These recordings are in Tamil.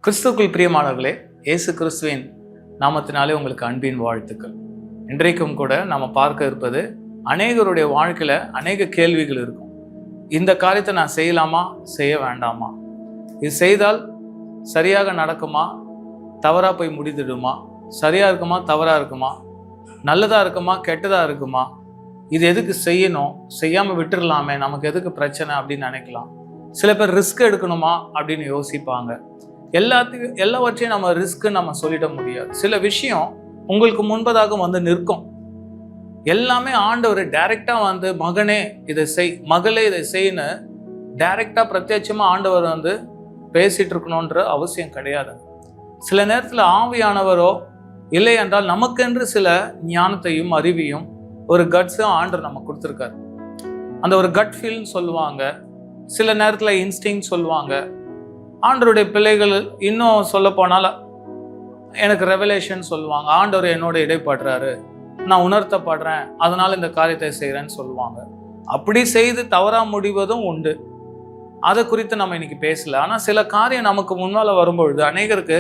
கிறிஸ்துக்குள் பிரியமானவர்களே, இயேசு கிறிஸ்துவின் நாமத்தினாலே உங்களுக்கு அன்பின் வாழ்த்துக்கள். இன்றைக்கும் கூட நாம் பார்க்க இருப்பது அநேகருடைய வாழ்க்கையில் அநேக கேள்விகள் இருக்கும். இந்த காரியத்தை நான் செய்யலாமா, செய்ய வேண்டாமா, இது செய்தால் சரியாக நடக்குமா, தவறாக போய் முடிந்துடுமா, சரியாக இருக்குமா, தவறாக இருக்குமா, நல்லதாக இருக்குமா, கெட்டதாக இருக்குமா, இது எதுக்கு செய்யணும், செய்யாமல் விட்டுடலாமே, நமக்கு எதுக்கு பிரச்சனை அப்படின்னு நினைக்கலாம். சில பேர் ரிஸ்க் எடுக்கணுமா அப்படின்னு யோசிப்பாங்க. எல்லாவற்றையும் நம்ம ரிஸ்க்கு நம்ம சொல்லிட முடியாது. சில விஷயம் உங்களுக்கு முன்பதாக வந்து நிற்கும். எல்லாமே ஆண்டவர் டைரக்டா வந்து மகனே இதை செய், மகளே இதை செய்யு டைரக்டா பிரத்யட்சமா ஆண்டவர் வந்து பேசிட்டு இருக்கணும்ன்ற அவசியம் கிடையாது. சில நேரத்தில் ஆவியானவரோ இல்லை என்றால் நமக்கென்று சில ஞானத்தையும் அறிவையும் ஒரு கட்ஸும் ஆண்டவர் நம்ம கொடுத்துருக்காரு. அந்த ஒரு கட் ஃபீல்னு சொல்லுவாங்க, சில நேரத்தில் இன்ஸ்டிங் சொல்லுவாங்க. ஆண்டவருடைய பிள்ளைகள் இன்னும் சொல்ல போனால எனக்கு ரெவலேஷன் சொல்லுவாங்க. ஆண்டவர் என்னோட இடைப்படுறாரு, நான் உணர்த்தப்படுறேன், அதனால இந்த காரியத்தை செய்கிறேன்னு சொல்லுவாங்க. அப்படி செய்து தவறாக முடிவதும் உண்டு. அதை குறித்து நம்ம இன்னைக்கு பேசல. ஆனால் சில காரியம் நமக்கு முன்னால் வரும்பொழுது அநேகருக்கு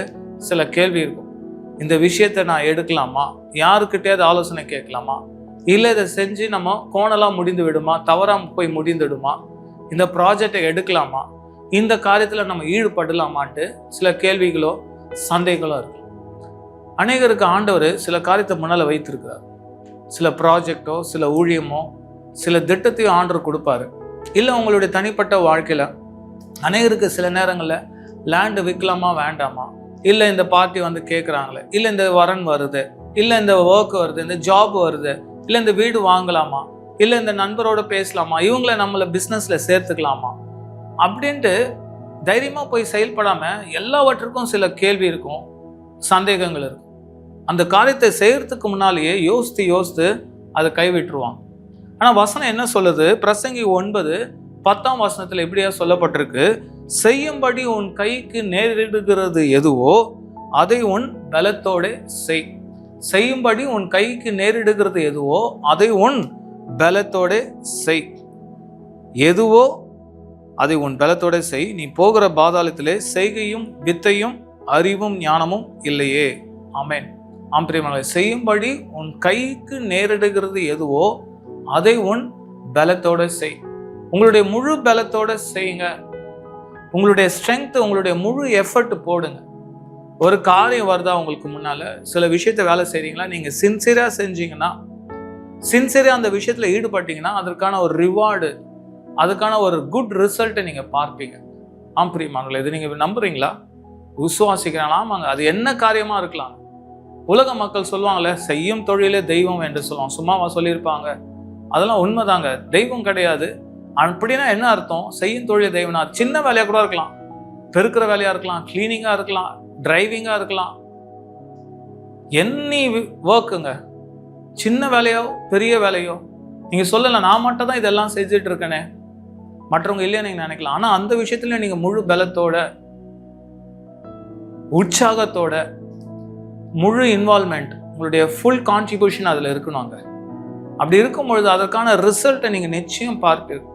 சில கேள்வி இருக்கும். இந்த விஷயத்தை நான் எடுக்கலாமா, யாருக்கிட்டேயாவது ஆலோசனை கேட்கலாமா, இல்லை இதை செஞ்சு நம்ம கோணலாம் முடிந்து விடுமா, தவறாக போய் முடிந்துடுமா, இந்த ப்ராஜெக்டை எடுக்கலாமா, இந்த காரியத்தில் நம்ம ஈடுபடலாமான்ட்டு சில கேள்விகளோ சந்தேகங்களோ இருக்கு. அநேகருக்கு ஆண்டவர் சில காரியத்தை முன்னால் வைத்திருக்கிறார். சில ப்ராஜெக்டோ சில ஊழியமோ சில திட்டத்தையும் ஆண்டவர் கொடுப்பாரு. இல்லை உங்களுடைய தனிப்பட்ட வாழ்க்கையில் அநேகருக்கு சில நேரங்களில் லேண்டு விற்கலாமா வேண்டாமா, இல்லை இந்த பார்ட்டி வந்து கேட்குறாங்களே, இல்லை இந்த வரன் வருது, இல்லை இந்த ஒர்க் வருது, இந்த ஜாப் வருது, இல்லை இந்த வீடு வாங்கலாமா, இல்லை இந்த நண்பரோடு பேசலாமா, இவங்களை நம்மளை பிஸ்னஸில் சேர்த்துக்கலாமா அப்படின்ட்டு தைரியமாக போய் செயல்படாமல் எல்லாவற்றுக்கும் சில கேள்வி இருக்கும், சந்தேகங்கள் இருக்கும். அந்த காரியத்தை செய்யறதுக்கு முன்னாலேயே யோசித்து அதை கைவிட்டுருவாங்க. ஆனால் வசனம் என்ன சொல்லுது? பிரசங்கி 9:10 எப்படியா சொல்லப்பட்டிருக்கு, செய்யும்படி உன் கைக்கு நேரிடுகிறது எதுவோ அதை உன் பலத்தோட செய். செய்யும்படி உன் கைக்கு நேரிடுகிறது எதுவோ அதை உன் பலத்தோட செய். எதுவோ அதை உன் பலத்தோட செய். நீ போகிற பாதாளத்திலே செய்கையும் வித்தையும் அறிவும் ஞானமும் இல்லையே. ஆமென். பிரியமானவர்களே, செய்யும்படி உன் கைக்கு நேரிடுகிறது எதுவோ அதை உன் பலத்தோட செய். உங்களுடைய முழு பலத்தோட செய்யுங்க. உங்களுடைய ஸ்ட்ரென்த், உங்களுடைய முழு எஃபர்ட் போடுங்க. ஒரு காரியம் வருதா உங்களுக்கு முன்னால, சில விஷயத்தை வேலை செய்றீங்களா, நீங்க சின்சியரா செஞ்சீங்கன்னா, சின்சியரா அந்த விஷயத்துல ஈடுபட்டீங்கன்னா அதற்கான ஒரு ரிவார்டு, அதுக்கான ஒரு குட் ரிசல்ட்டை நீங்கள் பார்ப்பீங்க. பிரியமானவர்களே, இது நீங்கள் நம்புறீங்களா, விசுவாசிக்கிறாங்களா? ஆமாங்க, அது என்ன காரியமாக இருக்கலாம். உலக மக்கள் சொல்லுவாங்களே, செய்யும் தொழிலே தெய்வம் என்று சொல்லுவாங்க. சும்மாவா சொல்லியிருப்பாங்க? அதெல்லாம் உண்மைதாங்க. தெய்வம் கிடையாது அப்படின்னா என்ன அர்த்தம்? செய்யும் தொழில் தெய்வம்னா சின்ன வேலையாக கூட இருக்கலாம், பெருக்கிற வேலையாக இருக்கலாம், கிளீனிங்காக இருக்கலாம், டிரைவிங்காக இருக்கலாம், எனி ஒர்க்குங்க. சின்ன வேலையோ பெரிய வேலையோ நீங்கள் சொல்லலை, நான் மட்டும் தான் இதெல்லாம் செஞ்சுட்டு இருக்கேனே, மற்றவங்க இல்லையா நீங்கள் நினைக்கலாம். ஆனால் அந்த விஷயத்துல நீங்கள் முழு பலத்தோட, உற்சாகத்தோட, முழு இன்வால்மெண்ட், உங்களுடைய ஃபுல் கான்ட்ரிபியூஷன் அதில் இருக்கணுங்க. அப்படி இருக்கும்பொழுது அதற்கான ரிசல்ட்டை நீங்கள் நிச்சயம் பார்ப்பீங்க.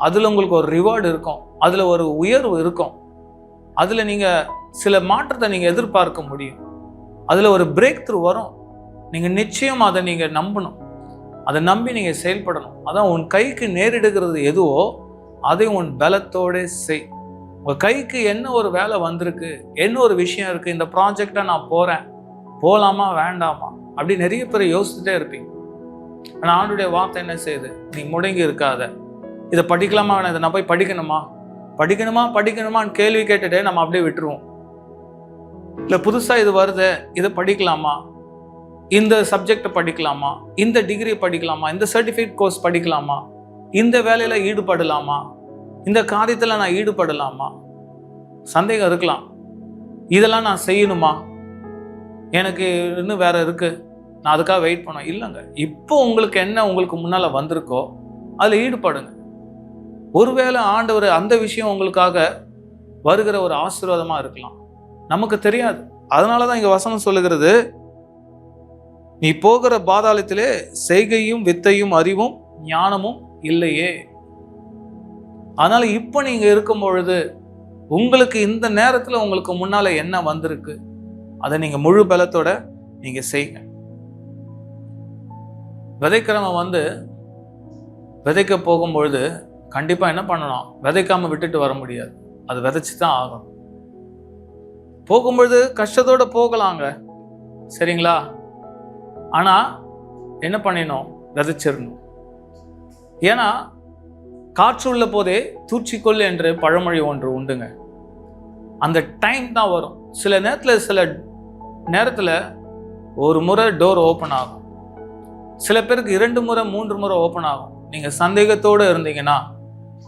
அதில் உங்களுக்கு ஒரு ரிவார்டு இருக்கும், அதில் ஒரு உயர்வு இருக்கும், அதில் நீங்கள் சில மாற்றத்தை நீங்கள் எதிர்பார்க்க முடியும், அதில் ஒரு பிரேக் த்ரூ வரும். நீங்கள் நிச்சயம் அதை நீங்கள் நம்பணும், அதை நம்பி நீங்கள் செயல்படணும். அதான் உன் கைக்கு நேரிடுகிறது எதுவோ அதை உன் பலத்தோட செய். உங்கள் கைக்கு என்ன ஒரு வேலை வந்திருக்கு, என்ன ஒரு விஷயம் இருக்குது, இந்த ப்ராஜெக்டை நான் போகிறேன், போகலாமா வேண்டாமா அப்படி நிறைய பேர் யோசிச்சுட்டே இருப்பீங்க. ஆனால் ஆண்டுடைய வார்த்தை என்ன செய்யுது? நீ முடங்கி இருக்காத. இதை படிக்கலாமா வேணாம், இதை நான் போய் படிக்கணுமான்னு கேள்வி கேட்டுட்டு நம்ம அப்படியே விட்டுருவோம். இல்லை புதுசாக இது வருது, இதை படிக்கலாமா, இந்த சப்ஜெக்டை படிக்கலாமா, இந்த டிகிரி படிக்கலாமா, இந்த சர்டிஃபிகேட் கோர்ஸ் படிக்கலாமா, இந்த வேலையில் ஈடுபடலாமா, இந்த காரியத்தில் நான் ஈடுபடலாமா, சந்தேகம் இருக்கலாம். இதெல்லாம் நான் செய்யணுமா, எனக்கு இன்னும் வேற இருக்கு, நான் அதுக்காக வெயிட் பண்ண இல்லைங்க. இப்போ உங்களுக்கு என்ன உங்களுக்கு முன்னால் வந்திருக்கோ அதில் ஈடுபடுங்க. ஒருவேளை ஆண்டவர் அந்த விஷயம் உங்களுக்காக வருகிற ஒரு ஆசீர்வாதமாக இருக்கலாம், நமக்கு தெரியாது. அதனால தான் இங்கே வசனம் சொல்லுகிறது, நீ போகிற பாதாளத்திலே செய்கையும் வித்தையும் அறிவும் ஞானமும் இல்லையே. அதனால இப்போ நீங்க இருக்கும் பொழுது உங்களுக்கு இந்த நேரத்துல உங்களுக்கு முன்னால என்ன வந்திருக்கு, அதை நீங்க முழு பலத்தோட நீங்க செய்யுங்க. விதைக்கிறவன் விதைக்க போகும்பொழுது கண்டிப்பா என்ன பண்ணணும், விதைக்காம விட்டுட்டு வர முடியாது. அது விதைச்சுதான் ஆகணும். போகும்பொழுது கஷ்டத்தோட போகலாங்க, சரிங்களா? ஆனா என்ன பண்ணிடணும், விதைச்சிடணும். ஏன்னா காற்று உள்ள போதே தூற்றிக்கொள் என்று பழமொழி ஒன்று உண்டுங்க. அந்த டைம் தான் வரும். சில நேரத்துல ஒரு முறை டோர் ஓப்பன் ஆகும், சில பேருக்கு 2 முறை 3 முறை ஓப்பன் ஆகும். நீங்க சந்தேகத்தோடு இருந்தீங்கன்னா,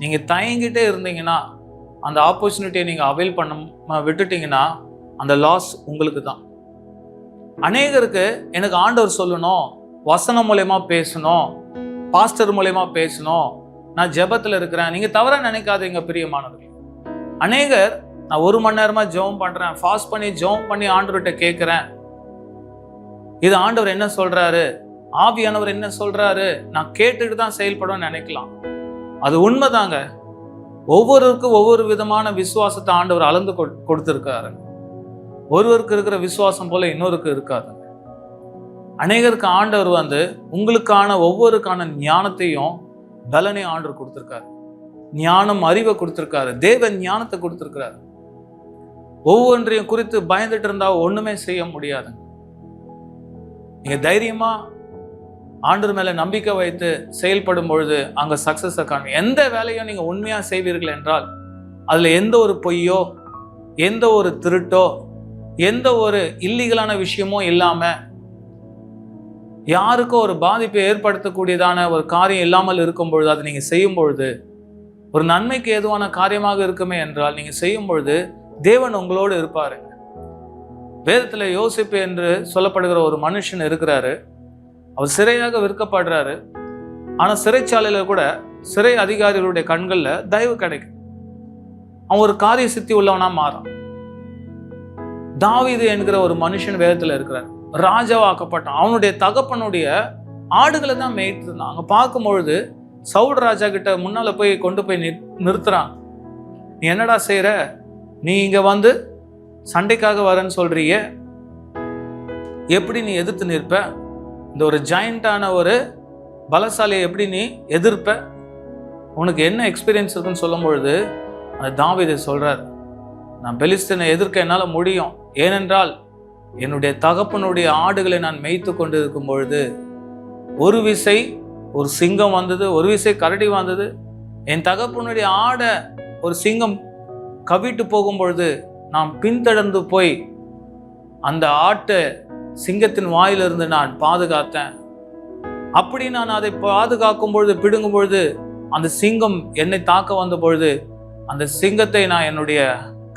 நீங்க தயங்கிட்டே இருந்தீங்கன்னா, அந்த ஆப்பர்ச்சுனிட்டியை நீங்க அவைல் பண்ண விட்டுட்டீங்கன்னா அந்த லாஸ் உங்களுக்கு தான். அநேகருக்கு எனக்கு ஆண்டவர் சொல்லணும், வசனம் மூலயமா பேசணும், பாஸ்டர் மூலயமா பேசணும், நான் ஜெபத்தில் இருக்கிறேன். நீங்க தவறா நினைக்காதீங்க பிரியமானவர்களே. அநேகர் நான் 1 மணி நேரமா ஜெபம் பண்றேன், ஃபாஸ்ட் பண்ணி ஜெபம் பண்ணி ஆண்டவர்கிட்ட கேட்கிறேன், இது ஆண்டவர் என்ன சொல்றாரு, ஆவியானவர் என்ன சொல்றாரு, நான் கேட்டுட்டு தான் செயல்படும் நினைக்கலாம். அது உண்மைதாங்க. ஒவ்வொருவருக்கும் ஒவ்வொரு விதமான விசுவாசத்தை ஆண்டவர் அளந்து கொடுத்திருக்காரு. ஒருவருக்கு இருக்கிற விசுவாசம் போல இன்னொருக்கு இருக்காது. அநேகருக்கு ஆண்டவர் உங்களுக்கான ஒவ்வொருக்கான ஞானத்தையும் பலனையும் ஆண்டவர் கொடுத்திருக்காரு. ஞானம், அறிவை கொடுத்திருக்காரு. தேவன் ஞானத்தை கொடுத்திருக்கிறார். ஒவ்வொன்றையும் குறித்து பயந்துட்டு இருந்தா ஒண்ணுமே செய்ய முடியாது. நீங்க தைரியமா ஆண்டவர் மேல நம்பிக்கை வைத்து செயல்படும் பொழுது அங்க சக்சஸ் காணும். எந்த வேலையும் நீங்க உண்மையா செய்வீர்கள் என்றால் அதுல எந்த ஒரு பொய்யோ, எந்த ஒரு திருட்டோ, எந்த ஒரு இல்லீகலான விஷயமோ இல்லாம, யாருக்கும் ஒரு பாதிப்பை ஏற்படுத்தக்கூடியதான ஒரு காரியம் இல்லாமல் இருக்கும் பொழுது அதை நீங்க செய்யும் பொழுது, ஒரு நன்மைக்கு ஏதுவான காரியமாக இருக்குமே என்றால் நீங்க செய்யும் பொழுது தேவன் உங்களோடு இருப்பாரு. வேதத்துல யோசிப்பு என்று சொல்லப்படுகிற ஒரு மனுஷன் இருக்கிறாரு. அவர் சிறையாக விற்கப்படுறாரு. ஆனா சிறைச்சாலையில கூட சிறை அதிகாரிகளுடைய கண்கள்ல தயவு கிடைக்கும். அவன் ஒரு காரிய சித்தி உள்ளவனா மாறான். தாவீது என்கிற ஒரு மனுஷன் வேதத்துல இருக்கிறார். ராஜாவாக்கப்பட்டான். அவனுடைய தகப்பனுடைய ஆடுகளை தான் மேய்த்து இருந்தான். அங்க பார்க்கும் பொழுது சவுல் ராஜா கிட்ட முன்னால போய் கொண்டு போய் நிறுத்துறான். நீ என்னடா செய்யற, நீ இங்க சண்டைக்காக வரன்னு சொல்றிய, எப்படி நீ எதிர்த்து நிற்ப, இந்த ஒரு ஜாயிண்டான ஒரு பலசாலியை எப்படி நீ எதிர்ப்ப, உனக்கு என்ன எக்ஸ்பீரியன்ஸ் இருக்குன்னு சொல்லும் பொழுது அந்த தாவீது சொல்றார், நான் பெலிஸ்தீனை எதிர்க்க என்னால முடியும், ஏனென்றால் என்னுடைய தகப்பனுடைய ஆடுகளை நான் மேய்த்து கொண்டு இருக்கும் பொழுது ஒரு விசை ஒரு சிங்கம் வந்தது, ஒரு விசை கரடி வந்தது. என் தகப்பனுடைய ஆடை ஒரு சிங்கம் கவிட்டு போகும் பொழுது நான் பின்தொடர்ந்து போய் அந்த ஆட்டை சிங்கத்தின் வாயிலிருந்து நான் பாதுகாத்தேன். அப்படி நான் அதை பாதுகாக்கும் பொழுது, பிடுங்கும் பொழுது, அந்த சிங்கம் என்னை தாக்க வந்த பொழுது அந்த சிங்கத்தை நான் என்னுடைய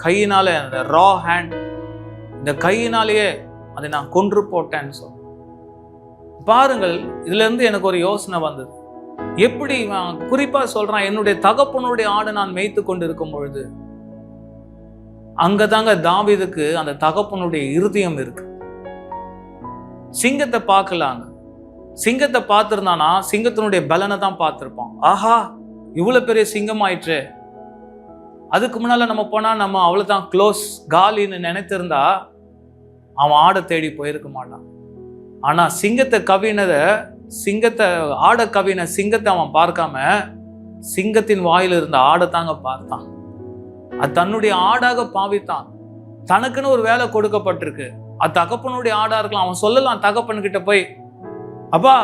கையினால, அந்த ரா ஹேண்ட், இந்த கையினாலேயே அதை நான் கொன்று போட்டேன்னு சொல்ல பாருங்கள். இதுல இருந்து எனக்கு ஒரு யோசனை வந்தது. எப்படி குறிப்பா சொல்றான், என்னுடைய தகப்பனுடைய ஆடை நான் மேய்த்து கொண்டு இருக்கும் பொழுது. அங்கதாங்க தாவீதுக்கு அந்த தகப்பனுடைய இருதயம் இருக்கு. சிங்கத்தை பார்க்கலாங்க. சிங்கத்தை பார்த்திருந்தானா சிங்கத்தினுடைய பலனை தான் பார்த்திருப்பான். ஆஹா, இவ்வளவு பெரிய சிங்கம் ஆயிற்று, அதுக்கு முன்னால நம்ம போனா நம்ம அவ்வளவுதான் க்ளோஸ் காலின்னு நினைத்திருந்தா அவன் ஆடை தேடி போயிருக்க மாட்டான். ஆனா ஆடை கவின சிங்கத்தை அவன் பார்க்காம சிங்கத்தின் வாயில இருந்த ஆடை தாங்க பார்த்தான். அது தன்னுடைய ஆடாக பாவித்தான். தனக்குன்னு ஒரு வேலை கொடுக்கப்பட்டிருக்கு. அது தகப்பனுடைய ஆடா இருக்கலாம். அவன் சொல்லலாம் தகப்பன் கிட்ட போய், அப்பா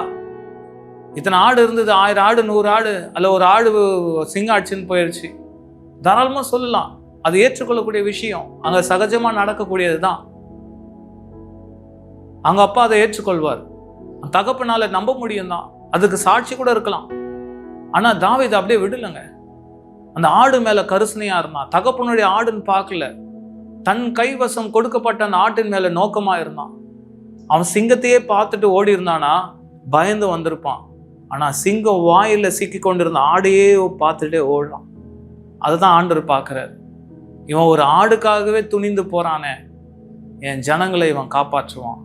இத்தனை ஆடு இருந்தது, 1000 ஆடு 100 ஆடு அல்ல ஒரு ஆடு சிங்கம் ஆச்சுன்னு போயிடுச்சு, தாராளமா சொல்லலாம். அது ஏற்றுக்கொள்ளக்கூடிய விஷயம், அங்க சகஜமா நடக்கக்கூடியதுதான். அங்க அப்பா அதை ஏற்றுக்கொள்வார். தகப்பனால நம்ப முடியும் தான், அதுக்கு சாட்சி கூட இருக்கலாம். ஆனா தாவீது அப்படியே விடலங்க. அந்த ஆடு மேல கருசனையா இருந்தான். தகப்பனுடைய ஆடுன்னு பார்க்கல, தன் கைவசம் கொடுக்கப்பட்ட அந்த ஆட்டின் மேல நோக்கமா இருந்தான். அவன் சிங்கத்தையே பார்த்துட்டு ஓடி இருந்தானா பயந்து வந்திருப்பான். ஆனா சிங்கம் வாயில சிக்கி கொண்டிருந்த ஆடையே பார்த்துட்டே ஓடலாம். அதுதான் ஆண்டவர் பார்க்கிறார். இவன் ஒரு ஆடுக்காகவே துணிந்து போறானே, என் ஜனங்களை இவன் காப்பாற்றுவான்.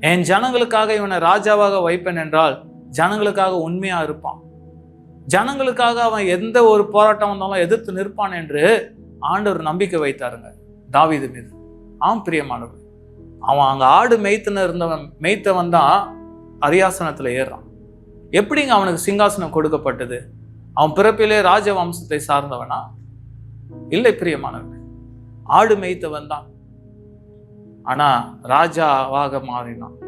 என் ஜனங்களுக்காக இவனை ராஜாவாக வைப்பேன் என்றால் ஜனங்களுக்காக உண்மையா இருப்பான். ஜனங்களுக்காக அவன் எந்த ஒரு போராட்டம் வந்தாலும் எதிர்த்து நிற்பான் என்று ஆண்டவர் நம்பிக்கை வைத்தாருங்க தாவீது மீது. பிரியமானவர், அவன் அங்க ஆடு மேய்த்தவன் தான் அரியாசனத்துல ஏறான். எப்படிங்க அவனுக்கு சிங்காசனம் கொடுக்கப்பட்டது? அவன் பிறப்பிலே ராஜ வம்சத்தை சார்ந்தவனா? இல்லை பிரியமானவர், ஆடு மேய்த்தவன் தான். ஆனா ராஜாவாக மாறினான்.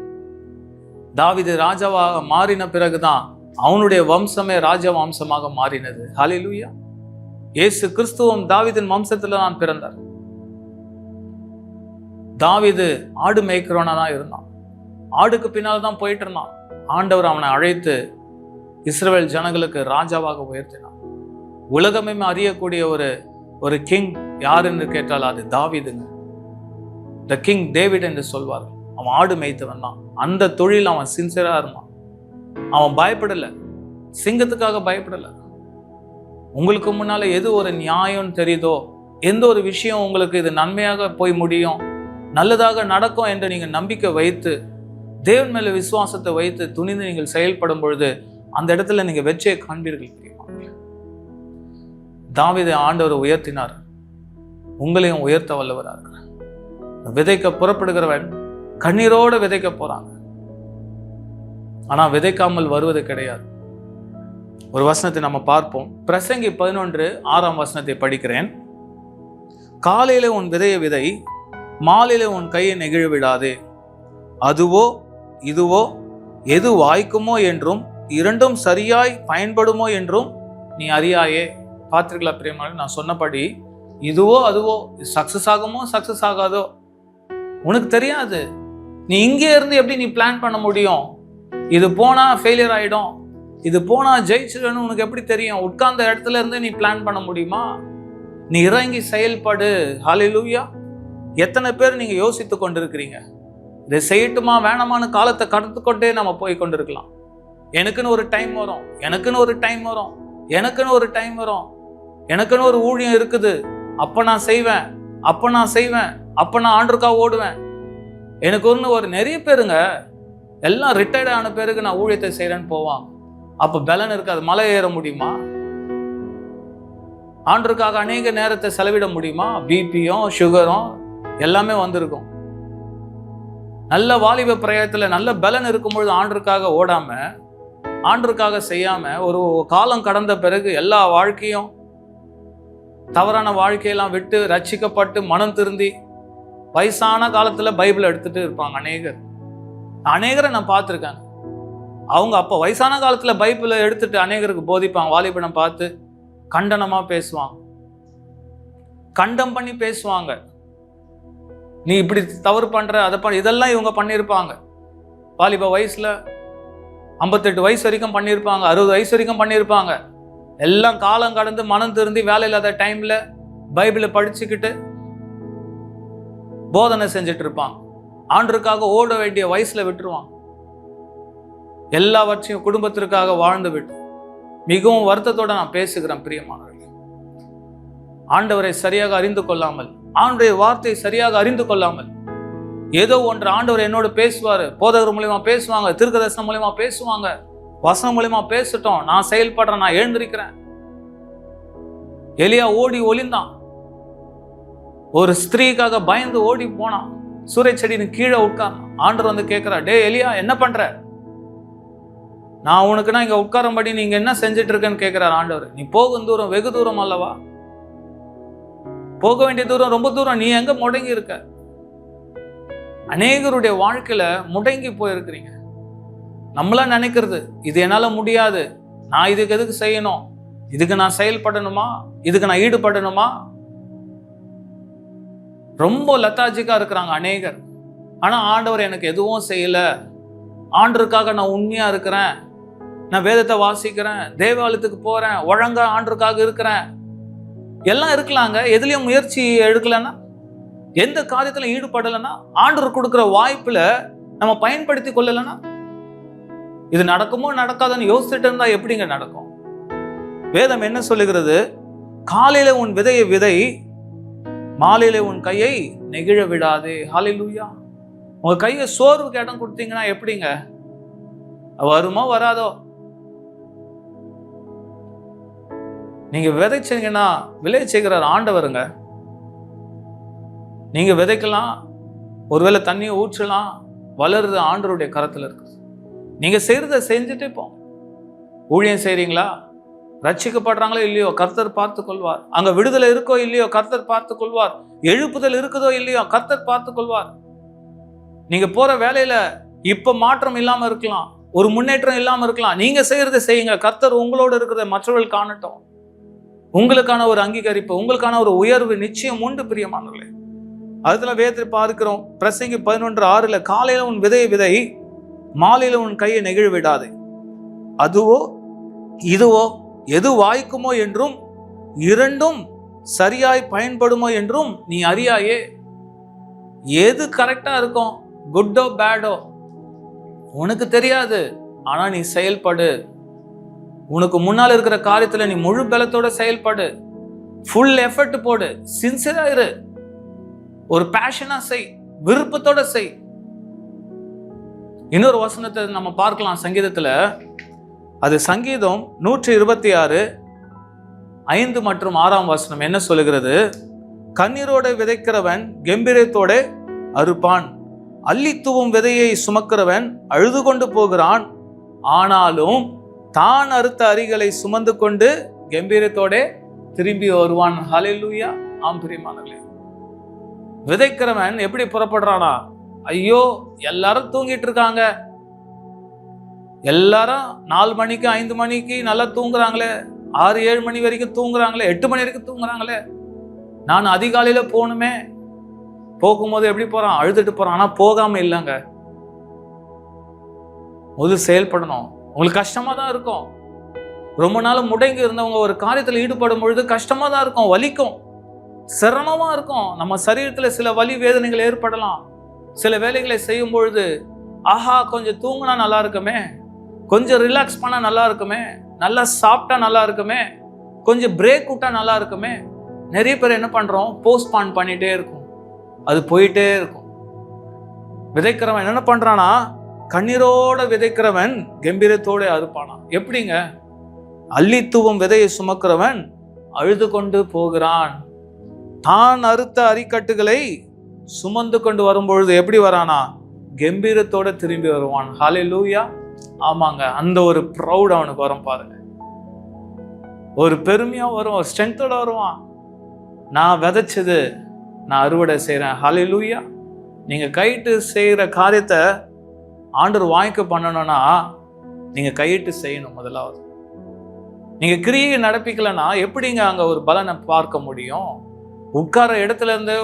தாவீது ராஜாவாக மாறின பிறகுதான் அவனுடைய வம்சமே ராஜ வம்சமாக மாறினது. ஹல்லேலூயா. இயேசு கிறிஸ்துவும் தாவீதின் வம்சத்துல தான் பிறந்தார். தாவீது ஆடு மேய்க்கிறவனா தான் இருந்தான். ஆடுக்கு பின்னால் தான் போயிட்டு இருந்தான். ஆண்டவர் அவனை அழைத்து இஸ்ரவேல் ஜனங்களுக்கு ராஜாவாக உயர்த்தினான். உலகமே அறியக்கூடிய ஒரு கிங் யார் என்று கேட்டால் அது தாவீதுங்க. த கிங் டேவிட் என்று சொல்வார்கள். அவன் ஆடு மேய்த்தவன் தான். அந்த தொழில் அவன் சின்சியரா இருந்தான். அவன் பயப்படல, சிங்கத்துக்காக பயப்படல. உங்களுக்கு முன்னால எது ஒரு நியாயம் தெரியுதோ, எந்த ஒரு விஷயம் உங்களுக்கு இது நன்மையாக போய் முடியும், நல்லதாக நடக்கும் என்று நீங்க நம்பிக்கை வைத்து தேவன் மேல விசுவாசத்தை வைத்து துணிந்து நீங்கள் செயல்படும் பொழுது அந்த இடத்துல நீங்க வெற்றியை காண்பீர்கள். தாவீதை ஆண்டவர் உயர்த்தினார், உங்களையும் உயர்த்த வல்லவராக இருக்கிறார். விதைக்க புறப்படுகிறவன் கண்ணீரோட விதைக்க போறாங்க, ஆனா விதைக்காமல் வருவது கிடையாது. ஒரு வசனத்தை நம்ம பார்ப்போம். பிரசங்கி 11:6 படிக்கிறேன். காலையில உன் விதையை விதை, மாலையில உன் கையை நெகிழ விடாதே. அதுவோ இதுவோ எது வாய்க்குமோ என்றும் இரண்டும் சரியாய் பயன்படுமோ என்றும் நீ அறியாயே. பார்த்திருக்கலா பிரியமான? நான் சொன்னபடி இதுவோ அதுவோ சக்சஸ் ஆகுமோ சக்சஸ் ஆகாதோ உனக்கு தெரியாது. நீ இங்கே இருந்து எப்படி நீ பிளான் பண்ண முடியும்? இது போனா ஃபெயிலியர் ஆயிடும், இது போனா ஜெயிச்சிடணும் உனக்கு எப்படி தெரியும்? உட்கார்ந்த இடத்துல இருந்து நீ பிளான் பண்ண முடியுமா? நீ இறங்கி செயல்படு. ஹல்லேலூயா. எத்தனை பேர் நீங்க யோசித்து கொண்டிருக்கிறீங்க, இதை செய்யட்டுமா வேணாமான்னு காலத்தை கடத்துக்கொண்டே நம்ம போய் கொண்டிருக்கலாம். எனக்குன்னு ஒரு டைம் வரும், எனக்குன்னு ஒரு டைம் வரும், எனக்குன்னு ஒரு டைம் வரும், எனக்குன்னு ஒரு ஊழியம் இருக்குது, அப்ப நான் செய்வேன், அப்ப நான் செய்வேன், அப்ப நான் ஆண்டருக்கா ஓடுவேன். எனக்கு ஒரு நிறைய பேருங்க எல்லாம் ரிட்டையர்ட் ஆன பேருக்கு நான் ஊழியத்தை செய்யறேன்னு போவான். அப்ப பலன் இருக்காது. மலை ஏற முடியுமா? ஆண்டருக்காக அநேக நேரத்தை செலவிட முடியுமா? பிபியும் சுகரும் எல்லாமே வந்திருக்கும். நல்ல வாலிப பிரயத்துல நல்ல பலன் இருக்கும்பொழுது ஆண்டருக்காக ஓடாம, ஆண்டருக்காக செய்யாம ஒரு காலம் கடந்த பிறகு எல்லா வாழ்க்கையும் தவறான வாழ்க்கையெல்லாம் விட்டு ரட்சிக்கப்பட்டு மனம் திருந்தி வயசான காலத்துல பைபிள் எடுத்துட்டு இருப்பாங்க அநேகரை நான் பார்த்துருக்கேன். அவங்க அப்ப வயசான காலத்துல பைபிளை எடுத்துட்டு அநேகருக்கு போதிப்பாங்க. வாலிபனை பார்த்து கண்டனமா பேசுவாங்க, கண்டம் பண்ணி பேசுவாங்க. நீ இப்படி தவறு பண்ற, அதை பண்ண, இதெல்லாம் இவங்க பண்ணியிருப்பாங்க. வாலிப வயசுல 58 வயசு வரைக்கும் பண்ணியிருப்பாங்க, 60 வயசு வரைக்கும் பண்ணியிருப்பாங்க. எல்லாம் காலம் கடந்து மனம் திருந்தி வேலை இல்லாத டைம்ல பைபிளை படிச்சுக்கிட்டு போதனை செஞ்சுட்டு இருப்பான். ஆண்டருக்காக ஓட வேண்டிய வயசுல விட்டுருவான். எல்லாவற்றையும் குடும்பத்திற்காக வாழ்ந்து விட்டு மிகவும் வருத்தத்தோட நான் பேசுகிறேன் பிரியமானவர்களே. ஆண்டவரை சரியாக அறிந்து கொள்ளாமல், ஆண்டவருடைய வார்த்தை சரியாக அறிந்து கொள்ளாமல், ஏதோ ஒன்று ஆண்டவர் என்னோட பேசுவாரு, போதகர் மூலியமா பேசுவாங்க, தீர்க்கதரிசனம் மூலியமா பேசுவாங்க, வசனம் மூலியமா பேசட்டும், நான் செயல்படுறேன், நான் எழுந்திருக்கிறேன். எலியா ஓடி ஒளிந்தான். ஒரு ஸ்திரீக்காக பயந்து ஓடி போனான். சூரிய செடியின் கீழே உட்கார்ந்தான். ஆண்டவர் வந்து கேட்கிறா, டே எலியா என்ன பண்ற? நான் உனக்குன்னா இங்க உட்காரும்படி நீங்க என்ன செஞ்சுட்டு இருக்கேன்னு கேட்கிறார் ஆண்டவர். நீ போகும் தூரம் வெகு தூரம் அல்லவா? போக வேண்டிய தூரம் ரொம்ப தூரம். நீ எங்க முடங்கி இருக்க? அநேகருடைய வாழ்க்கையில முடங்கி போயிருக்கிறீங்க. நம்மளா நினைக்கிறது, இது என்னால முடியாது, நான் இதுக்கு எதுக்கு செய்யணும், இதுக்கு நான் செயல்படணுமா, இதுக்கு நான் ஈடுபடணுமா? ரொம்ப லத்தாஜிக்கா இருக்கிறாங்க அநேகர். ஆனா ஆண்டவர் எனக்கு எதுவும் செய்யல, ஆண்டருக்காக நான் உண்மையா இருக்கிறேன், நான் வேதத்தை வாசிக்கிறேன், தேவாலயத்துக்கு போறேன், ஒழுங்கா ஆண்டருக்காக இருக்கிறேன், எல்லாம் இருக்கலாங்க. எதுலயும் முயற்சி எடுக்கலன்னா, எந்த காரியத்துல ஈடுபடலைன்னா, ஆண்டவர் கொடுக்குற வாய்ப்புல நம்ம பயன்படுத்தி கொள்ளலைன்னா, இது நடக்குமோ நடக்காதுன்னு யோசிச்சுட்டு இருந்தா எப்படிங்க நடக்கும்? வேதம் என்ன சொல்லுகிறது? காலையில உன் விதையை விதை, மாலையில உன் கையை நெகிழ விடாதே. ஹல்லேலூயா. உங்க கையை சோர்வுக்கு இடம் கொடுத்தீங்கன்னா எப்படிங்க? வருமோ வராதோ? நீங்க விதைச்சீங்கன்னா விளைய செய்கிறார் ஆண்டவருங்க. நீங்க விதைக்கலாம், ஒருவேளை தண்ணியை ஊற்றலாம், வளருது ஆண்டவருடைய கரத்துல இருக்கு. நீங்க செய்யறத செஞ்சுட்டே போங்க. ஊழியம் செய்றீங்களா, ரட்சிக்கப்படுறாங்களோ இல்லையோ கர்த்தர் பார்த்து கொள்வார். அங்க விடுதலை இருக்கோ இல்லையோ கர்த்தர் பார்த்து கொள்வார். எழுப்புதல் இருக்குதோ இல்லையோ கர்த்தர் பார்த்து கொள்வார். நீங்க போற வேலையில இப்ப மாற்றம் இல்லாம இருக்கலாம், ஒரு முன்னேற்றம் இல்லாம இருக்கலாம். நீங்க செய்யறதை செய்யுங்க. கர்த்தர் உங்களோட இருக்கிறத மற்றவர்கள் காணட்டும். உங்களுக்கான ஒரு அங்கீகரிப்பு, உங்களுக்கான ஒரு உயர்வு நிச்சயம் உண்டு பிரியமானவர்களே. அதுல வேதத்தில் பார்க்கிறோம், பிரசங்கி 11:6, காலையில உன் விதையை விதை, மாலையில உன் கையை நெகிழ விடாதே. அதுவோ இதுவோ எது வாய்க்குமோ என்றும் இரண்டும் சரியாய் பயன்படுமோ என்றும் நீ அறியாயே. எது கரெக்டா இருக்கும், குட்டோ பேடோ உனக்கு தெரியாது. ஆனா நீ செயல்படு. உனக்கு முன்னால் இருக்கிற காரியத்துல நீ முழு பலத்தோட செயல்படு. ஃபுல் எஃபர்ட் போடு. சின்சியரா இரு. ஒரு பேஷனா செய், விருப்பத்தோட செய். இன்னொரு வசனத்தை நம்ம பார்க்கலாம் சங்கீதத்துல. அது சங்கீதம் 126 5 மற்றும் 6 என்ன சொல்லுகிறது? கண்ணீரோட விதைக்கிறவன் கம்பீரத்தோட அறுப்பான், அள்ளித்துவும் விதையை சுமக்கிறவன் அழுது கொண்டு போகிறான், ஆனாலும் தான் அறுத்த அரிகளை சுமந்து கொண்டு கம்பீரத்தோட திரும்பி வருவான். ஹல்லேலூயா. ஆம் பிரியமானவர்களே, விதைக்கிறவன் எப்படி புறப்படுறானா? ஐயோ எல்லாரும் தூங்கிட்டு இருக்காங்க, எல்லாரும் 4 மணிக்கு 5 மணிக்கு நல்லா தூங்குறாங்களே, 6-7 மணி வரைக்கும் தூங்குறாங்களே, 8 மணி வரைக்கும் தூங்குறாங்களே, நான் அதிகாலையில போகணுமே. போகும்போது எப்படி போறான்? அழுதுட்டு போறான். ஆனா போகாம இல்லைங்க. முதல் செயல்படணும். உங்களுக்கு கஷ்டமா தான் இருக்கும். ரொம்ப நாள் முடங்கி இருந்தவங்க ஒரு காரியத்தில் ஈடுபடும் பொழுது கஷ்டமா தான் இருக்கும், வலிக்கும், சிரமமா இருக்கும். நம்ம சரீரத்துல சில வலி வேதனைகள் ஏற்படலாம். சில வேலைகளை செய்யும் பொழுது ஆஹா கொஞ்சம் தூங்கினா நல்லா இருக்குமே, கொஞ்சம் ரிலாக்ஸ் பண்ணா நல்லா இருக்குமே, நல்லா சாப்பிட்டா நல்லா இருக்குமே, கொஞ்சம் பிரேக் விட்டா நல்லா இருக்குமே. நிறைய பேர் என்ன பண்றோம்? போஸ்ட்பான் பண்ணிட்டே இருக்கும். அது போயிட்டே இருக்கும். விதைக்கிறவன் என்ன பண்றானா? கண்ணீரோட விதைக்கிறவன் கம்பீரத்தோட அறுப்பானா. எப்படிங்க? அள்ளித்துவம் விதையை சுமக்கிறவன் அழுது கொண்டு போகிறான். தான் அறுத்த அரிக்கட்டுகளை சுமந்து கொண்டு வரும்பொழுது எப்படி வரானா? கம்பீரத்தோட திரும்பி வருவான். ஹல்லேலூயா. ஆமாங்க, அந்த ஒரு ப்ரௌட் அவனுக்கு வரும் பாருங்க. ஒரு பெருமையா வரும், ஒரு ஸ்ட்ரென்த்தோட வருவான். நான் விதைச்சது நான் அறுவடை செய்யறேன். ஹல்லேலூயா. நீங்க கையிட்டு செய்யற காரியத்தை ஆண்டவர் வாய்க்க பண்ணணும்னா நீங்க கையிட்டு செய்யணும். முதலாவது நீங்க கிரியை நடப்பிக்கலன்னா எப்படிங்க அங்க ஒரு பலனை பார்க்க முடியும்? உட்கார இடத்துல இருந்து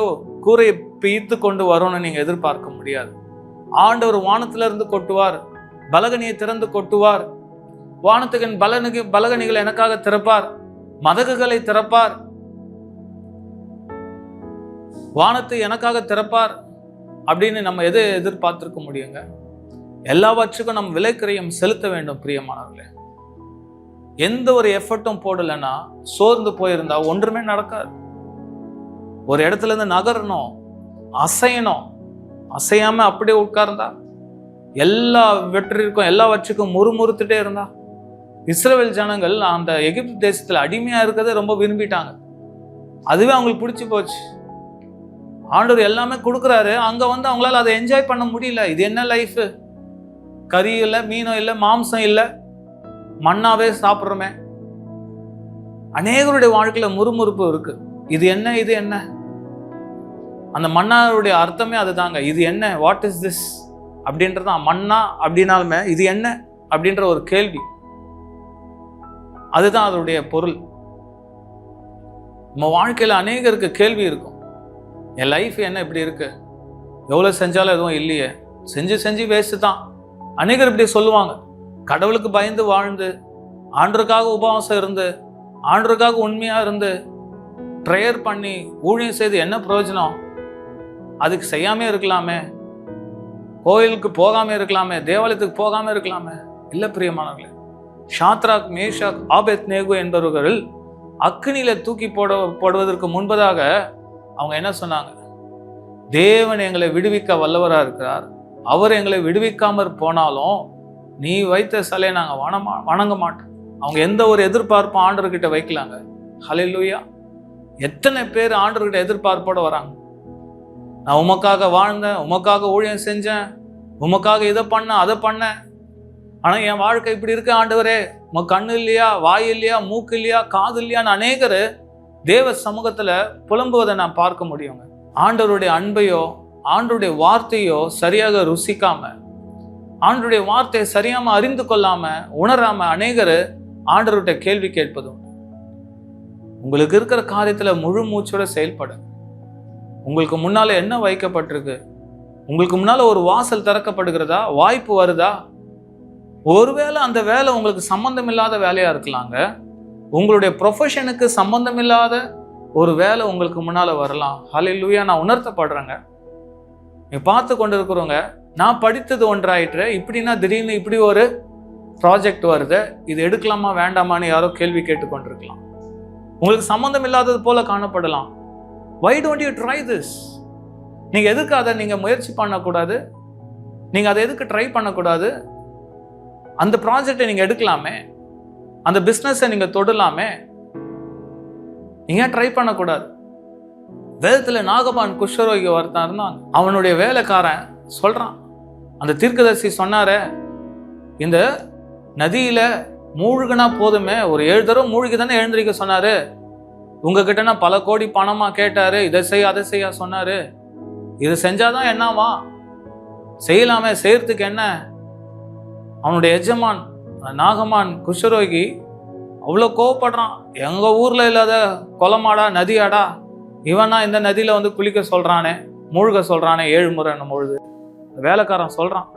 கூரையை பீத்து கொண்டு வரும்னு நீங்க எதிர்பார்க்க முடியாது. ஆண்டவர் வானத்துல இருந்து கொட்டுவார், பலகனியை திறந்து கொட்டுவார். வானத்துக்கு பலகனிகள் எனக்காக திறப்பார், மதகுகளை திறப்பார், வானத்தை எனக்காக திறப்பார் அப்படின்னு நம்ம எதை எதிர்பார்த்திருக்க முடியுங்க? எல்லாவற்றுக்கும் நம்ம விலைக்கிரயம் செலுத்த வேண்டும் பிரியமானவர்களே. எந்த ஒரு எஃபர்ட்டும் போடலைன்னா, சோர்ந்து போயிருந்தா ஒன்றுமே நடக்காது. ஒரு இடத்துல இருந்து நகரணும், அசையணும். அசையாம அப்படியே உட்கார்ந்தா, எல்லா வெற்றிக்கும் எல்லாவற்றுக்கும் முறுமுறுத்துட்டே இருந்தா. இஸ்ரவேல் ஜனங்கள் அந்த எகிப்து தேசத்துல அடிமையா இருக்கிறத ரொம்ப விரும்பிட்டாங்க. அதுவே அவங்களுக்கு பிடிச்சி போச்சு. ஆண்டவர் எல்லாமே கொடுக்குறாரு, அங்க வந்து அவங்களால அதை என்ஜாய் பண்ண முடியல. இது என்ன லைஃப்? கறி இல்லை, மீனும் இல்லை, மாம்சம் இல்லை, மண்ணாவே சாப்பிட்றோமே. அநேகருடைய வாழ்க்கையில முறுமுறுப்பு இருக்கு. இது என்ன, இது என்ன? அந்த மன்னாருடைய அர்த்தமே அதுதாங்க. இது என்ன, வாட் இஸ் திஸ் அப்படின்றதான். மன்னா அப்படின்னாலுமே இது என்ன அப்படின்ற ஒரு கேள்வி, அதுதான் அதனுடைய பொருள். நம்ம வாழ்க்கையில அநேகருக்கு கேள்வி இருக்கும். என் லைஃப் என்ன இப்படி இருக்கு, எவ்வளவு செஞ்சாலும் எதுவும் இல்லையே, செஞ்சு செஞ்சு வேஸ்ட் தான். அநேகர் இப்படி சொல்லுவாங்க. கடவுளுக்கு பயந்து வாழ்ந்து, ஆண்டருக்காக உபவாசம் இருந்து, ஆண்டருக்காக உண்மையா இருந்து, ப்ரேயர் பண்ணி ஊழியம் செய்து என்ன பிரயோஜனம்? அதுக்கு செய்யாமே இருக்கலாமே, கோயிலுக்கு போகாம இருக்கலாமே, தேவாலயத்துக்கு போகாம இருக்கலாமே. இல்ல பிரியமானவர்களே, ஷாத்ராக், மேஷாக், ஆபேத்நேகோ என்பவர்கள் அக்னியில தூக்கி போடுவதற்கு முன்பதாக அவங்க என்ன சொன்னாங்க? தேவன் எங்களை விடுவிக்க வல்லவரா இருக்கிறார், அவர் எங்களை விடுவிக்காம போனாலும் நீ வைத்த சிலையை நாங்க வணங்க மாட்டோம். அவங்க எந்த ஒரு எதிர்பார்ப்பும் ஆண்டவர்கிட்ட வைக்கலாங்க. ஹல்லேலூயா. எத்தனை பேர் ஆண்டவர்கிட்ட எதிர்பார்ப்போட வராங்க? நான் உமக்காக வாழ்ந்தேன், உமக்காக ஊழியம் செஞ்சேன், உமக்காக இதை பண்ண அதை பண்ணேன், ஆனா என் வாழ்க்கை இப்படி இருக்கு ஆண்டவரே, உங்க கண்ணு இல்லையா, வாய் இல்லையா, மூக்கு இல்லையா, காது இல்லையான்னு அநேகர் தேவ சமூகத்துல புலம்புவதை நான் பார்க்க முடியுங்க. ஆண்டவருடைய அன்பையோ ஆண்டவருடைய வார்த்தையோ சரியாக ருசிக்காம, ஆண்டவருடைய வார்த்தையை சரியாம அறிந்து கொள்ளாம உணராம அநேகர் ஆண்டவர்கிட்ட கேள்வி கேட்பதும். உங்களுக்கு இருக்கிற காரியத்துல முழு மூச்சோட செயல்பட, உங்களுக்கு முன்னால என்ன வைக்கப்பட்டிருக்கு, உங்களுக்கு முன்னால ஒரு வாசல் திறக்கப்படுகிறதா, வாய்ப்பு வருதா? ஒருவேளை அந்த வேலை உங்களுக்கு சம்பந்தம் இல்லாத வேலையா இருக்கலாங்க. உங்களுடைய ப்ரொஃபஷனுக்கு சம்பந்தம் இல்லாத ஒரு வேலை உங்களுக்கு முன்னால வரலாம். ஹல்லேலூயா. நான் உணர்த்தப்படுறேங்க. நீ பார்த்து கொண்டு இருக்கிறவங்க, நான் படித்தது ஒன்றாயிற்று, இப்படின்னா திடீர்னு இப்படி ஒரு ப்ராஜெக்ட் வருது, இது எடுக்கலாமா வேண்டாமான்னு யாரோ கேள்வி கேட்டுக்கொண்டிருக்கலாம். உங்களுக்கு சம்பந்தம் இல்லாதது போல காணப்படலாம். Why don't you try this? நீங்க எதுக்கு அதை நீங்க முயற்சி பண்ணக்கூடாது? நீங்க அதை எதுக்கு ட்ரை பண்ணக்கூடாது? அந்த ப்ராஜெக்டை நீங்க எடுக்கலாமே, அந்த பிஸ்னஸை நீங்க தொடலாமே, நீங்க ட்ரை பண்ணக்கூடாது? வேதத்துல நாகபான் குஷ்டரோகி ஒருத்தன் இருந்தான். அவனுடைய வேலைக்காரன் சொல்றான், அந்த தீர்க்கதரிசி சொன்னாரே, இந்த நதியில மூழ்கினா போதுமே, ஒரு 7 தடவை மூழ்கி தானே எழுந்திருக்க சொன்னாரு, உங்ககிட்ட பல கோடி பணமா கேட்டாரு, இதை செய்ய அதை செய்ய சொன்னாரு, இது செஞ்சாதான் என்னவா, செய்யலாமே, செய்யறதுக்கு என்ன? அவனுடைய எஜமான் நாகமான் குஷ்டரோகி அவ்வளோ கோவப்படுறான். எங்க ஊர்ல இல்லாத கொலமாடா, நதியாடா, இவனா இந்த நதியில வந்து குளிக்க சொல்றானே, மூழ்க சொல்றானே 7 முறை பொழுது. வேலைக்காரன் சொல்றான்,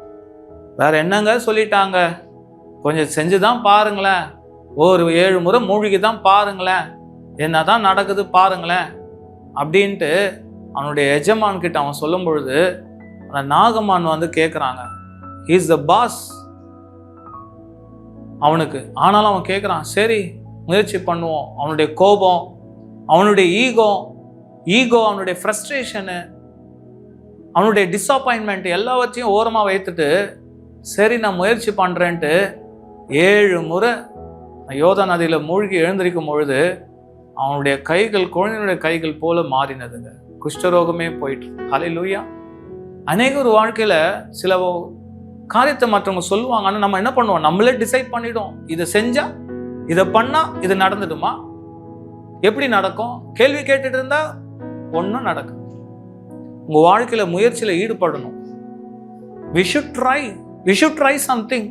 வேற என்னங்க சொல்லிட்டாங்க, கொஞ்சம் செஞ்சுதான் பாருங்களேன், ஒரு 7 முறை மூழ்கி தான் பாருங்களேன், என்னதான் நடக்குது பாருங்களேன் அப்படின்ட்டு அவனுடைய எஜமான் கிட்ட அவன் சொல்லும் பொழுது, அந்த நாகமான் வந்து கேட்குறாங்க, ஹீஸ் த பாஸ் அவனுக்கு. ஆனாலும் அவன் கேட்குறான், சரி முயற்சி பண்ணுவோம். அவனுடைய கோபம், அவனுடைய ஈகோ, அவனுடைய ஃப்ரஸ்ட்ரேஷனு, அவனுடைய டிஸப்பாயின்மெண்ட் எல்லாவற்றையும் ஓரமாக வைத்துட்டு, சரி நான் முயற்சி பண்ணுறேன்ட்டு 7 முறை யோர்தான் நதியில் மூழ்கி எழுந்திருக்கும் பொழுது அவனுடைய கைகள் குழந்தையுடைய கைகள் போல மாறினதுங்க. குஷ்டரோகமே போயிட்டு. ஹல்லேலூயா. அநேகர் வாழ்க்கையில சில காரியத்தை மற்றவங்க சொல்லுவாங்க, ஆனால் நம்ம என்ன பண்ணுவோம், நம்மளே டிசைட் பண்ணிடும், இதை செஞ்சா இதை பண்ணா இது நடந்துடுமா, எப்படி நடக்கும், கேள்வி கேட்டுட்டு இருந்தா ஒன்றும் நடக்கும். உங்க வாழ்க்கையில முயற்சியில ஈடுபடணும். we should try something.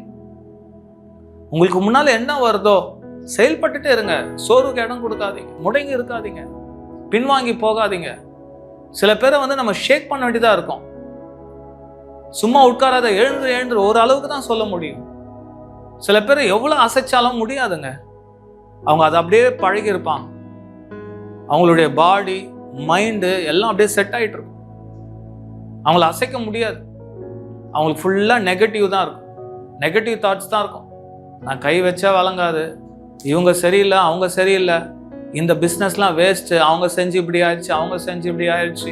உங்களுக்கு முன்னால என்ன வருதோ செயல்பட்டுட்டே இருங்க. சோர்வுக்கு இடம் கொடுக்காதீங்க, முடங்கி இருக்காதீங்க, பின்வாங்கி போகாதீங்க. சில பேரை வந்து நம்ம ஷேக் பண்ண வேண்டியதா இருக்கும். சும்மா உட்காராத, எழுந்து ஒரு அளவுக்கு தான் சொல்ல முடியும். சில பேர் எவ்வளவு அசைச்சாலும் முடியாதுங்க. அவங்க அதை அப்படியே பழகி இருப்பாங்க. அவங்களுடைய பாடி, மைண்டு எல்லாம் அப்படியே செட் ஆயிட்டு இருக்கும். அவங்கள அசைக்க முடியாது. அவங்களுக்கு ஃபுல்லா நெகட்டிவ் தான் இருக்கும், நெகட்டிவ் தாட்ஸ் தான் இருக்கும். நான் கை வச்சா வழங்காது, இவங்க சரியில்லை, அவங்க சரியில்லை, இந்த பிஸ்னஸ்லாம் வேஸ்ட்டு, அவங்க செஞ்சு இப்படி ஆயிடுச்சு, அவங்க செஞ்சு இப்படி ஆயிடுச்சு,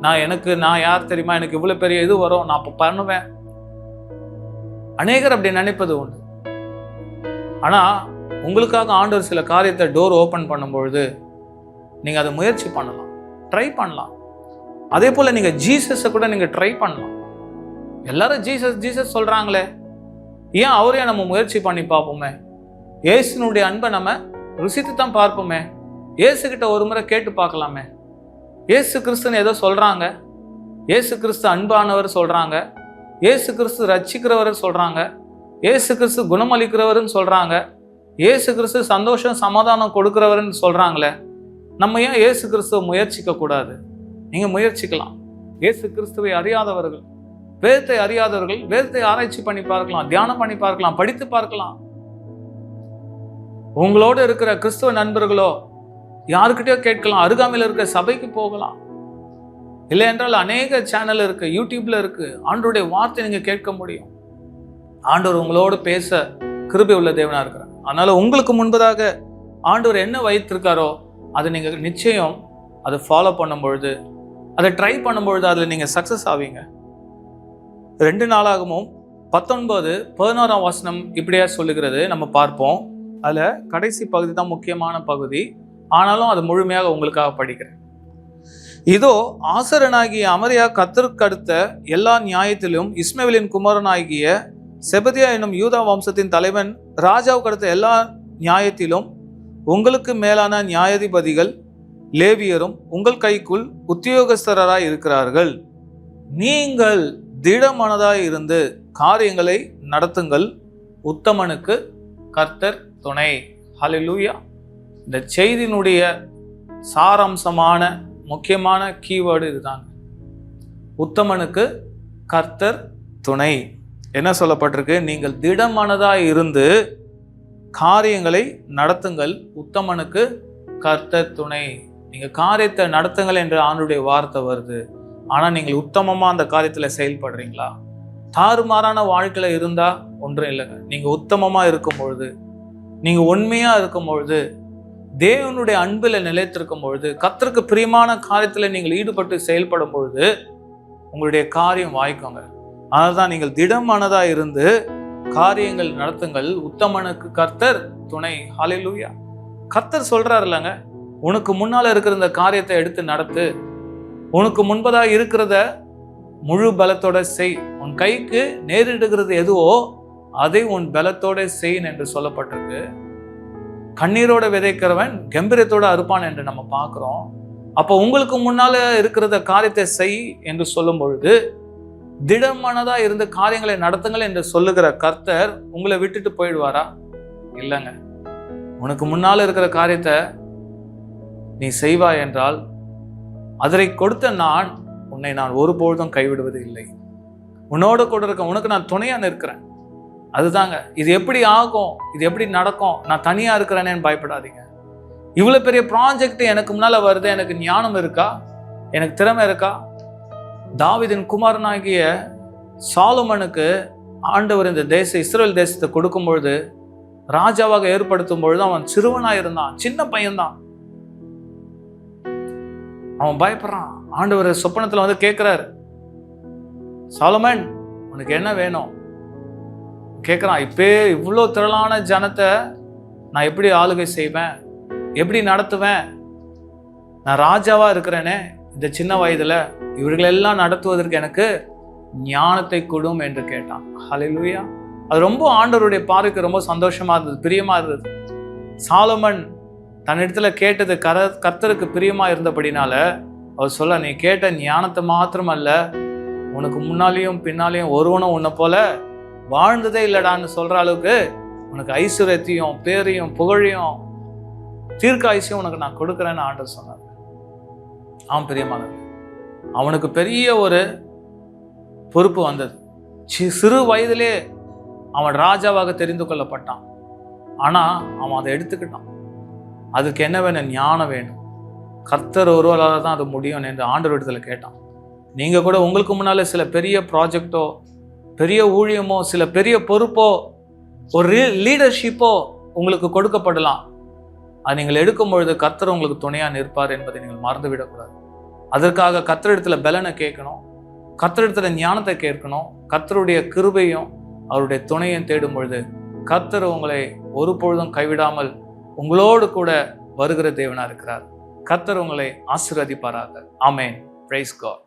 நான் யார் தெரியுமா, எனக்கு இவ்வளோ பெரிய இது வரும், நான் இப்போ பண்ணுவேன். அநேகர் அப்படி நினைப்பது உண்டு. ஆனால் உங்களுக்காக ஆண்டவர் சில காரியத்தை டோர் ஓப்பன் பண்ணும்பொழுது நீங்கள் அதை முயற்சி பண்ணலாம், ட்ரை பண்ணலாம். அதே போல் நீங்கள் ஜீசஸை கூட நீங்கள் ட்ரை பண்ணலாம். எல்லாரும் ஜீசஸ் சொல்கிறாங்களே, ஏன் அவரையும் நம்ம முயற்சி பண்ணி பார்ப்போமே? இயேசுனுடைய அன்பை நம்ம ருசித்து தான் பார்ப்போமே. இயேசுகிட்ட ஒரு முறை கேட்டு பார்க்கலாமே. இயேசு கிறிஸ்துன்னு ஏதோ சொல்கிறாங்க, இயேசு கிறிஸ்து அன்பானவர் சொல்கிறாங்க, இயேசு கிறிஸ்து ரட்சிக்கிறவர் சொல்கிறாங்க, இயேசு கிறிஸ்து குணமளிக்கிறவர்னு சொல்கிறாங்க, இயேசு கிறிஸ்து சந்தோஷம் சமாதானம் கொடுக்கிறவர்னு சொல்கிறாங்களே, நம்ம ஏன் இயேசு கிறிஸ்துவை முயற்சிக்க கூடாது? நீங்கள் முயற்சிக்கலாம். இயேசு கிறிஸ்துவை அறியாதவர்கள், வேதத்தை அறியாதவர்கள் வேதத்தை ஆராய்ச்சி பண்ணி பார்க்கலாம், தியானம் பண்ணி பார்க்கலாம், படித்து பார்க்கலாம். உங்களோடு இருக்கிற கிறிஸ்துவ நண்பர்களோ யாருக்கிட்டயோ கேட்கலாம், அருகாமையில் இருக்க சபைக்கு போகலாம். இல்லை என்றால் அநேக சேனல் இருக்கு, யூடியூப்ல இருக்கு, ஆண்டவருடைய வார்த்தை நீங்க கேட்க முடியும். ஆண்டவர் உங்களோடு பேச கிருபை உள்ள தேவனா இருக்கிறார். அதனால உங்களுக்கு முன்பதாக ஆண்டவர் என்ன வைத்திருக்காரோ அதை நீங்க நிச்சயம் அதை ஃபாலோ பண்ணும் பொழுது, அதை ட்ரை பண்ணும் பொழுது அதில் நீங்க சக்சஸ் ஆவீங்க. 2 நாளாகவும் 19-11 வசனம் இப்படியா சொல்லுகிறது, நம்ம பார்ப்போம். அதில் கடைசி பகுதி தான் முக்கியமான பகுதி, ஆனாலும் அது முழுமையாக உங்களுக்காக படிக்கிறேன். இதோ ஆசரனாகிய அமரியா கர்த்தருக்கு அடுத்த எல்லா நியாயத்திலும் இஸ்மவேலின் குமாரனாகிய செபதியா என்னும் யூதா வம்சத்தின் தலைவன் ராஜாவுக்கு அடுத்த எல்லா நியாயத்திலும் உங்களுக்கு மேலான நியாயாதிபதிகள் லேவியரும் உங்கள் கைக்குள் உத்தியோகஸ்தராய் இருக்கிறார்கள். நீங்கள் திடமனதாய் இருந்து காரியங்களை நடத்துங்கள், உத்தமனுக்கு கர்த்தர் துணை. ஹல்லேலூயா. இந்த செய்தியினுடைய சாராம்சமான முக்கியமான கீவேர்டு இதுதான். உத்தமனுக்கு கர்த்தர் துணை. என்ன சொல்லப்பட்டிருக்கு? நீங்கள் திடமனதாய் இருந்து காரியங்களை நடத்துங்கள், உத்தமனுக்கு கர்த்தர் துணை. நீங்க காரியத்தை நடத்துங்கள் என்று ஆண்டுடைய வார்த்தை வருது. ஆனா நீங்கள் உத்தமமா அந்த காரியத்துல செயல்படுறீங்களா? தாறுமாறான வாழ்க்கையில இருந்தா ஒன்றும் இல்லைங்க. நீங்க உத்தமமா இருக்கும் பொழுது, நீங்க உண்மையா இருக்கும் பொழுது, தேவனுடைய அன்பில் நிலைத்திருக்கும் பொழுது, கர்த்தருக்கு பிரியமான காரியத்துல நீங்கள் ஈடுபட்டு செயல்படும் பொழுது உங்களுடைய காரியம் வாய்க்குங்க. அதனால்தான் நீங்கள் திடமானதா இருந்து காரியங்கள் நடத்துங்கள், உத்தமனுக்கு கர்த்தர் துணை. ஹல்லேலூயா. கர்த்தர் சொல்றாரு இல்லைங்க, உனக்கு முன்னால இருக்கிற இந்த காரியத்தை எடுத்து நடத்து, உனக்கு முன்பதா இருக்கிறத முழு பலத்தோட செய், உன் கைக்கு நேரிடுகிறது எதுவோ அதை உன் பலத்தோட செய் என்று சொல்லப்பட்டிருக்கு. கண்ணீரோட விதைக்கிறவன் கம்பீரத்தோட அறுப்பான் என்று நம்ம பார்க்கிறோம். அப்போ உங்களுக்கு முன்னால இருக்கிறத காரியத்தை செய் என்று சொல்லும் பொழுது, திடமானதா இருந்து காரியங்களை நடத்துங்கள் என்று சொல்லுகிற கர்த்தர் உங்களை விட்டுட்டு போயிடுவாரா? இல்லைங்க. உனக்கு முன்னால இருக்கிற காரியத்தை நீ செய்வாய் என்றால் அதனை கொடுத்த உன்னை நான் ஒருபொழுதும் கைவிடுவது இல்லை. உன்னோடு கூட இருக்க, உனக்கு நான் துணையா நிற்கிறேன். அதுதாங்க. இது எப்படி ஆகும், இது எப்படி நடக்கும், நான் தனியா இருக்கிறேனேன்னு பயப்படாதீங்க. இவ்வளவு பெரிய ப்ராஜெக்ட் எனக்கு முன்னால வருது, எனக்கு ஞானம் இருக்கா, எனக்கு திறமை இருக்கா? தாவீதின் குமாரனாகிய சாலமோனுக்கு ஆண்டவர் இந்த இஸ்ரவேல் தேசத்தை கொடுக்கும் பொழுது, ராஜாவாக ஏற்படுத்தும் பொழுது அவன் சிறுவனா இருந்தான், சின்ன பையன்தான். அவன் பயப்படுறான். ஆண்டவர் சொப்பனத்துல வந்து கேட்கிறாரு, சாலமன் உனக்கு என்ன வேணும் கேட்கிறான். இப்பே இவ்வளோ திரளான ஜனத்தை நான் எப்படி ஆளுகை செய்வேன், எப்படி நடத்துவேன்? நான் ராஜாவா இருக்கிறேனே இந்த சின்ன வயதுல, இவர்களெல்லாம் நடத்துவதற்கு எனக்கு ஞானத்தை கொடும் என்று கேட்டான். ஹல்லேலூயா. அது ரொம்ப ஆண்டவருடைய பார்வைக்கு ரொம்ப சந்தோஷமா இருந்தது, பிரியமா இருந்தது. சாலமன் தன்னிடத்துல கேட்டது கர்த்தருக்கு பிரியமா இருந்தபடினால அவர் சொல்ல, நீ கேட்ட ஞானத்தை மாத்திரமல்ல, உனக்கு முன்னாலேயும் பின்னாலேயும் ஒருவனும் உன்னை போல வாழ்ந்ததே இல்லடான்னு சொல்ற அளவுக்கு உனக்கு ஐஸ்வர்யத்தையும் பேரையும் புகழையும் தீர்க்காயுசையும் உனக்கு நான் கொடுக்குறேன்னு ஆண்டவர் சொன்னார். அவன் பிரியமானது. அவனுக்கு பெரிய ஒரு பொறுப்பு வந்தது. சிறு வயதிலே அவன் ராஜாவாக தெரிந்து கொள்ளப்பட்டான். ஆனா அவன் அதை எடுத்துக்கிட்டான். அதுக்கு என்ன வேணும்? ஞானம் வேணும். கர்த்தர் ஒருவரால் தான் அது முடியும் என்று ஆண்டவர் இடத்துல கேட்டான். நீங்க கூட உங்களுக்கு முன்னால சில பெரிய ப்ராஜெக்டோ, பெரிய ஊழியமோ, சில பெரிய பொறுப்போ, ஒரு லீடர்ஷிப்போ உங்களுக்கு கொடுக்கப்படலாம். அது நீங்கள் எடுக்கும் பொழுது கர்த்தர் உங்களுக்கு துணையா நிற்பார் என்பதை நீங்கள் மறந்து விடக்கூடாது. அதற்காக கர்த்தரிடத்துல பலனை கேட்கணும், கர்த்தரிடத்துல ஞானத்தை கேட்கணும். கர்த்தருடைய கிருபையும் அவருடைய துணையும் தேடும் பொழுது கர்த்தர் உங்களை ஒரு பொழுதும் கைவிடாமல் உங்களோடு கூட வருகிற தேவனா இருக்கிறார். கர்த்தர் உங்களை ஆசீர்வதிப்பாராக. ஆமென். Praise God.